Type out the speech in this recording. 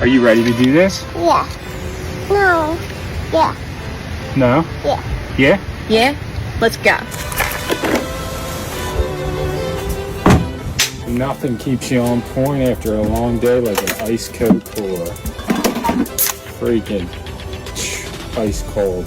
Are you ready to do this? Yeah. No. Yeah. No? Yeah. Yeah? Yeah? Let's go. Nothing keeps you on point after a long day like an ICECO cooler. Freaking ice cold.